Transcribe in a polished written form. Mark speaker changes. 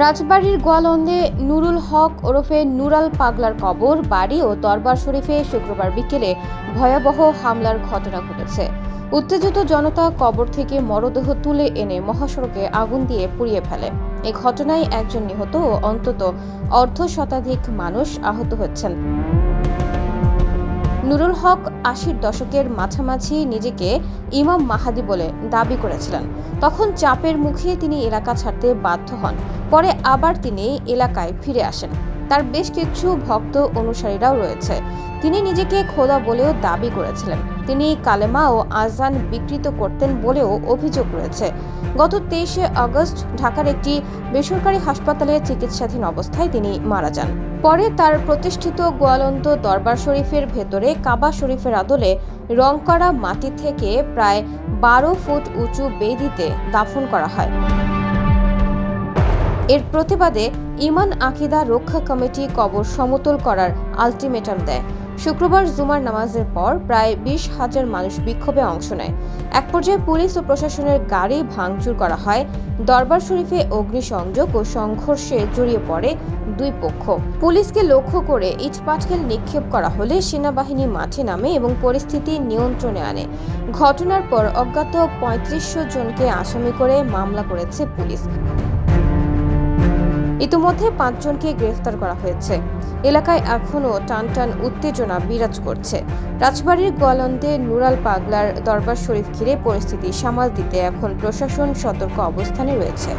Speaker 1: রাজবাড়ীর গোয়ালন্দে নুরুল হক ওরফে নুরাল পাগলার কবর বাড়ি ও দরবার শরীফে শুক্রবার বিকেলে ভয়াবহ হামলার ঘটনা ঘটেছে। উত্তেজিত জনতা কবর থেকে মরদেহ তুলে এনে মহাসড়কে আগুন দিয়ে পুড়িয়ে ফেলে। এই ঘটনায় একজন নিহত ও অন্তত অর্ধশতাধিক মানুষ আহত হয়েছেন। নুরুল হক ৮০-র দশকের মাঝামাঝি নিজেকে ইমাম মাহাদি বলে দাবি করেছিলেন। তখন চাপের মুখে তিনি এলাকা ছাড়তে বাধ্য হন। পরে আবার তিনি এলাকায় ফিরে আসেন। তার বেশ কিছু ভক্ত অনুসারীরাও রয়েছে। তিনি নিজেকে খোদা বলেও দাবি করেছিলেন। তিনি কালেমা ও আজান বিকৃত করতেন বলেও অভিযোগ রয়েছে। গত ২৩শে আগস্ট ঢাকার একটি বেসরকারি হাসপাতালে চিকিৎসাধীন অবস্থায় তিনি মারা যান। পরে তার প্রতিষ্ঠিত গোয়ালন্দ দরবার শরীফের ভেতরে কাবা শরীফের আদলে রং করা মাটি থেকে প্রায় ১২ ফুট উঁচু বেদিতে দাফন করা হয়। এর প্রতিবাদে ইমান আকিদা রক্ষা কমিটি কবর সমতল করার আলটিমেটাম দেয়। শুক্রবার জুমার নামাজের পর প্রায় ২০,০০০ মানুষ বিক্ষোভে অংশ নেয়। এক পর্যায়ে পুলিশ ও প্রশাসনের গাড়ি ভাঙচুর করা হয়। দরবার শরীফে অগ্নিসংযোগ ও সংঘর্ষে জড়িয়ে পড়ে দুই পক্ষ। পুলিশকে লক্ষ্য করে ইটপাটকেল নিক্ষেপ করা হলে সেনাবাহিনী মাঠে নামে এবং পরিস্থিতি নিয়ন্ত্রণে আনে। ঘটনার পর অজ্ঞাত ৩৫০০ জনকে আসামি করে মামলা করেছে পুলিশ। ইতিমধ্যে ৫ জনকে গ্রেফতার করা হয়েছে। এলাকায় এখনও টানটান উত্তেজনা বিরাজ করছে। রাজবাড়ীর গোয়ালন্দে নুরাল পাগলার দরবার শরীফ ঘিরে পরিস্থিতি সামাল দিতে এখন প্রশাসন সতর্ক অবস্থানে রয়েছে।